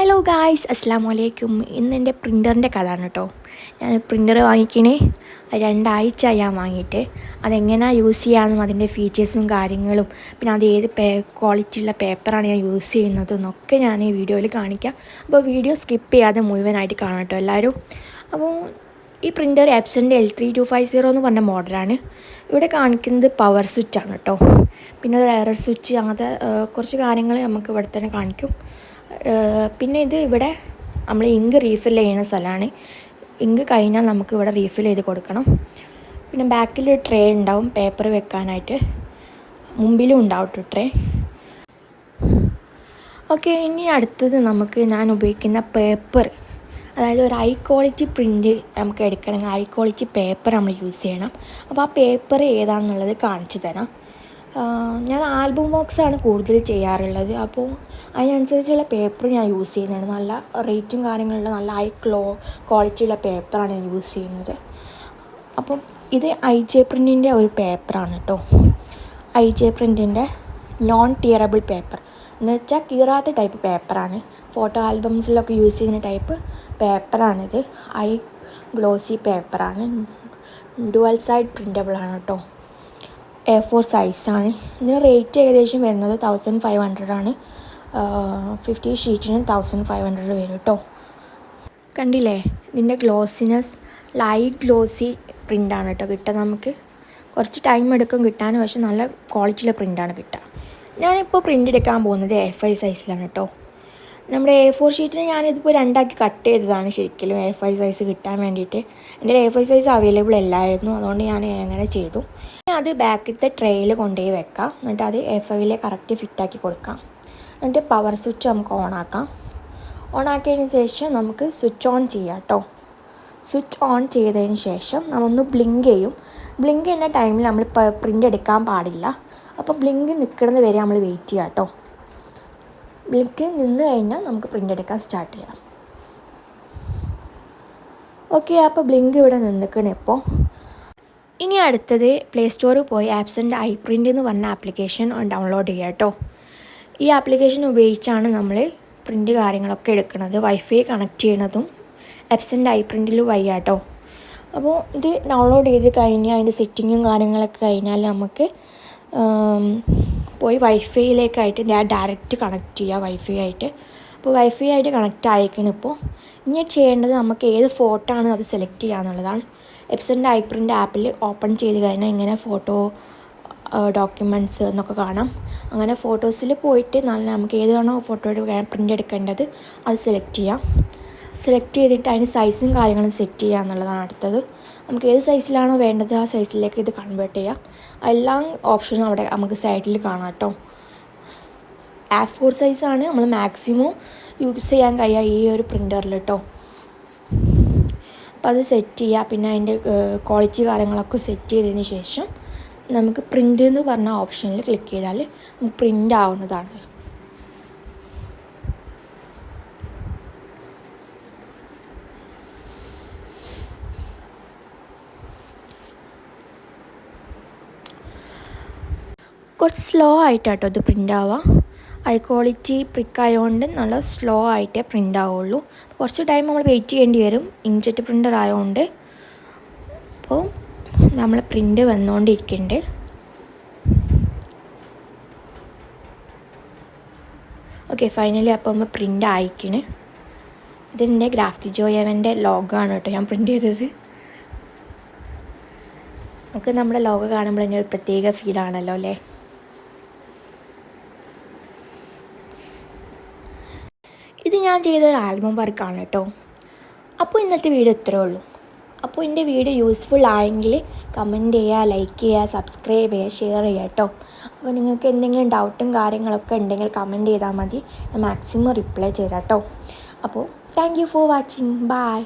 Hello guys, അസ്സലാമു അലൈക്കും. ഇന്ന് എൻ്റെ പ്രിൻ്ററിൻ്റെ കഥയാണ് കേട്ടോ. ഞാൻ പ്രിൻ്റർ വാങ്ങിക്കണേ 2 ആഴ്ചയായി ഞാൻ വാങ്ങിയിട്ട്. അതെങ്ങനെയാണ് യൂസ് ചെയ്യാമെന്നും അതിൻ്റെ ഫീച്ചേഴ്സും കാര്യങ്ങളും പിന്നെ അത് ഏത് ക്വാളിറ്റിയുള്ള പേപ്പറാണ് ഞാൻ യൂസ് ചെയ്യുന്നതെന്നൊക്കെ ഞാൻ ഈ വീഡിയോയിൽ കാണിക്കാം. അപ്പോൾ വീഡിയോ സ്കിപ്പ് ചെയ്യാതെ മുഴുവനായിട്ട് കാണാം കേട്ടോ എല്ലാവരും. അപ്പോൾ ഈ പ്രിൻ്റർ എപ്സൻ്റെ L3250 എന്ന് പറഞ്ഞ മോഡലാണ്. ഇവിടെ കാണിക്കുന്നത് പവർ സ്വിച്ചാണ് കേട്ടോ. പിന്നെ ഒരു എറർ സ്വിച്ച്, അങ്ങനത്തെ കുറച്ച് കാര്യങ്ങൾ നമുക്ക് ഇവിടെ തന്നെ കാണിക്കും. പിന്നെ ഇത് ഇവിടെ നമ്മൾ ഇങ്ക് റീഫിൽ ചെയ്യുന്ന സ്ഥലമാണ്. ഇങ്ക് കഴിഞ്ഞാൽ നമുക്ക് ഇവിടെ റീഫിൽ ചെയ്ത് കൊടുക്കണം. പിന്നെ ബാക്കിലൊരു ട്രേ ഉണ്ടാവും പേപ്പർ വെക്കാനായിട്ട്, മുമ്പിലും ഉണ്ടാവും ട്രേ. ഓക്കെ, ഇനി അടുത്തത് ഞാൻ ഉപയോഗിക്കുന്ന പേപ്പർ, അതായത് ഒരു ഹൈ ക്വാളിറ്റി പ്രിൻ്റ് നമുക്ക് എടുക്കണമെങ്കിൽ ഹൈ ക്വാളിറ്റി പേപ്പർ നമ്മൾ യൂസ് ചെയ്യണം. അപ്പോൾ ആ പേപ്പർ ഏതാണെന്നുള്ളത് കാണിച്ചു തരാം. ഞാൻ ആൽബം ബോക്സാണ് കൂടുതൽ ചെയ്യാറുള്ളത്. അപ്പോൾ അതിനനുസരിച്ചുള്ള പേപ്പർ ഞാൻ യൂസ് ചെയ്യുന്നതാണ്. നല്ല റേറ്റും കാര്യങ്ങളുള്ള നല്ല ഹൈ ക്വാളിറ്റിയുള്ള പേപ്പറാണ് ഞാൻ യൂസ് ചെയ്യുന്നത്. അപ്പം ഇത് IJ പ്രിൻറ്റിൻ്റെ ഒരു പേപ്പറാണ് കേട്ടോ. IJ പ്രിൻറ്റിൻ്റെ നോൺ ടിയറബിൾ പേപ്പർ എന്ന് വെച്ചാൽ കീറാത്ത ടൈപ്പ് പേപ്പറാണ്. ഫോട്ടോ ആൽബംസിലൊക്കെ യൂസ് ചെയ്യുന്ന ടൈപ്പ് പേപ്പറാണിത്. ഹൈ ഗ്ലോസി പേപ്പറാണ്. ഡുവൽ സൈഡ് പ്രിൻ്റബിളാണ് കേട്ടോ. A4 സൈസാണ്. ഇതിന് റേറ്റ് ഏകദേശം വരുന്നത് 1500 ആണ്. 50 ഷീറ്റിന് 1500 വരും കേട്ടോ. കണ്ടില്ലേ, ഇതിൻ്റെ ഗ്ലോസിനെസ് ലൈറ്റ് ഗ്ലോസി പ്രിൻ്റാണ് കേട്ടോ കിട്ടുക. നമുക്ക് കുറച്ച് ടൈം എടുക്കും കിട്ടാൻ, പക്ഷെ നല്ല ക്വാളിറ്റിയുള്ള പ്രിൻ്റാണ് കിട്ടുക. ഞാനിപ്പോൾ പ്രിൻ്റ് എടുക്കാൻ പോകുന്നത് A5 സൈസിലാണ് കേട്ടോ. നമ്മുടെ A4 ഷീറ്റിന് ഞാനിതിപ്പോൾ 2 ആക്കി കട്ട് ചെയ്തതാണ് ശരിക്കും A5 സൈസ് കിട്ടാൻ വേണ്ടിയിട്ട്. എൻ്റെ A5 സൈസ് അവൈലബിൾ അല്ലായിരുന്നു, അതുകൊണ്ട് ഞാൻ അങ്ങനെ ചെയ്തു. അത് ബാക്കിലത്തെ ട്രേയിൽ കൊണ്ടുപോയി വെക്കാം. എന്നിട്ട് അത് A5 കറക്റ്റ് ഫിറ്റാക്കി കൊടുക്കാം. എന്നിട്ട് പവർ സ്വിച്ച് നമുക്ക് ഓണാക്കാം. ഓണാക്കിയതിന് ശേഷം നമുക്ക് സ്വിച്ച് ഓൺ ചെയ്യാം കേട്ടോ. സ്വിച്ച് ഓൺ ചെയ്തതിന് ശേഷം നമ്മളൊന്ന് ബ്ലിങ്ക് ചെയ്യും. ബ്ലിങ്ക് ചെയ്യുന്ന ടൈമിൽ നമ്മൾ പ്രിൻ്റ് എടുക്കാൻ പാടില്ല. അപ്പോൾ ബ്ലിങ്ക് നിൽക്കുന്നത് വരെ നമ്മൾ വെയിറ്റ് ചെയ്യാം കേട്ടോ. ബ്ലിങ്ക് നിന്ന് കഴിഞ്ഞാൽ നമുക്ക് പ്രിൻ്റ് എടുക്കാൻ സ്റ്റാർട്ട് ചെയ്യാം. ഓക്കെ, അപ്പോൾ ബ്ലിങ്ക് ഇവിടെ നിൽക്കണം ഇപ്പോൾ. ഇനി അടുത്തത് പ്ലേ സ്റ്റോറിൽ പോയി ആപ്സൻ്റെ iPrint എന്ന് പറഞ്ഞ ആപ്ലിക്കേഷൻ ഡൗൺലോഡ് ചെയ്യുക കേട്ടോ. ഈ ആപ്ലിക്കേഷൻ ഉപയോഗിച്ചാണ് നമ്മൾ പ്രിൻ്റ് കാര്യങ്ങളൊക്കെ എടുക്കുന്നത്. വൈഫൈ കണക്ട് ചെയ്യണതും ആപ്സൻ്റെ iPrintൽ വയ്യ കേട്ടോ. അപ്പോൾ ഇത് ഡൗൺലോഡ് ചെയ്ത് കഴിഞ്ഞാൽ അതിൻ്റെ സെറ്റിങ്ങും കാര്യങ്ങളൊക്കെ കഴിഞ്ഞാൽ നമുക്ക് പോയി വൈഫൈയിലേക്കായിട്ട് ഞാൻ ഡയറക്റ്റ് കണക്ട് ചെയ്യുക വൈഫൈ ആയിട്ട്. അപ്പോൾ വൈഫൈ ആയിട്ട് കണക്റ്റ് ആയിരിക്കണം. ഇപ്പോൾ ഇനി ചെയ്യേണ്ടത് നമുക്ക് ഏത് ഫോട്ടോ ആണ് അത് സെലക്ട് ചെയ്യുക എന്നുള്ളതാണ്. എപ്സൻ്റെ iPrint ആപ്പിൽ ഓപ്പൺ ചെയ്ത് കഴിഞ്ഞാൽ ഇങ്ങനെ ഫോട്ടോ ഡോക്യുമെൻറ്റ്സ് എന്നൊക്കെ കാണാം. അങ്ങനെ ഫോട്ടോസിൽ പോയിട്ട് നമുക്ക് ഏതാണോ ഫോട്ടോയുടെ പ്രിൻ്റ് എടുക്കേണ്ടത് അത് സെലക്ട് ചെയ്യാം. സെലക്ട് ചെയ്തിട്ട് അതിന് സൈസും കാര്യങ്ങളും സെറ്റ് ചെയ്യുക എന്നുള്ളതാണ് അടുത്തത്. നമുക്ക് ഏത് സൈസിലാണോ വേണ്ടത് ആ സൈസിലേക്ക് ഇത് കൺവേർട്ട് ചെയ്യാം. എല്ലാ ഓപ്ഷനും അവിടെ നമുക്ക് സൈഡിൽ കാണാം കേട്ടോ. A4 സൈസാണ് നമ്മൾ മാക്സിമം യൂസ് ചെയ്യാൻ കഴിയുക ഈ ഒരു പ്രിൻ്ററിൽ കേട്ടോ. അപ്പോൾ അത് സെറ്റ് ചെയ്യുക. പിന്നെ അതിൻ്റെ ക്വാളിറ്റി കാര്യങ്ങളൊക്കെ സെറ്റ് ചെയ്തതിന് ശേഷം നമുക്ക് പ്രിൻ്റ് എന്ന് പറഞ്ഞ ഓപ്ഷനിൽ ക്ലിക്ക് ചെയ്താൽ നമുക്ക് പ്രിൻ്റ് ആവുന്നതാണ്. കുറച്ച് സ്ലോ ആയിട്ടാട്ടോ ഇത് പ്രിൻ്റ് ആവുക. ഹൈ ക്വാളിറ്റി പ്രിൻ്റ് ആയതുകൊണ്ട് നല്ല സ്ലോ ആയിട്ടേ പ്രിൻ്റ് ആവുള്ളൂ. കുറച്ച് ടൈം നമ്മൾ വെയിറ്റ് ചെയ്യേണ്ടി വരും ഇങ്ക്ജെറ്റ് പ്രിൻ്റർ ആയതുകൊണ്ട്. അപ്പോൾ നമ്മൾ പ്രിൻ്റ് വന്നുകൊണ്ടിരിക്കുന്നുണ്ട്. ഓക്കെ, ഫൈനലി അപ്പോൾ നമ്മൾ പ്രിൻ്റ് അയക്കണ്. ഇതിൻ്റെ ഗ്രാഫ്റ്റി ജോയവൻ്റെ ലോഗോ ആണ് കേട്ടോ ഞാൻ പ്രിൻ്റ് ചെയ്തത്. നമുക്ക് നമ്മുടെ ലോഗോ കാണുമ്പോൾ തന്നെ ഒരു പ്രത്യേക ഫീലാണല്ലോ അല്ലേ. ഇത് ഞാൻ ചെയ്തൊരു ആൽബം വർക്കാണ് കേട്ടോ. അപ്പോൾ ഇന്നത്തെ വീഡിയോ ഇത്രയേ ഉള്ളൂ. അപ്പോൾ എൻ്റെ വീഡിയോ യൂസ്ഫുൾ ആയെങ്കിൽ കമൻറ്റ് ചെയ്യുക, ലൈക്ക് ചെയ്യുക, സബ്സ്ക്രൈബ് ചെയ്യുക, ഷെയർ ചെയ്യുക കേട്ടോ. അപ്പോൾ നിങ്ങൾക്ക് എന്തെങ്കിലും ഡൗട്ടും കാര്യങ്ങളൊക്കെ ഉണ്ടെങ്കിൽ കമൻറ്റ് ചെയ്താൽ മതി. ഞാൻ മാക്സിമം റിപ്ലൈ ചെയ്യാം കേട്ടോ. അപ്പോൾ thank you for watching. By.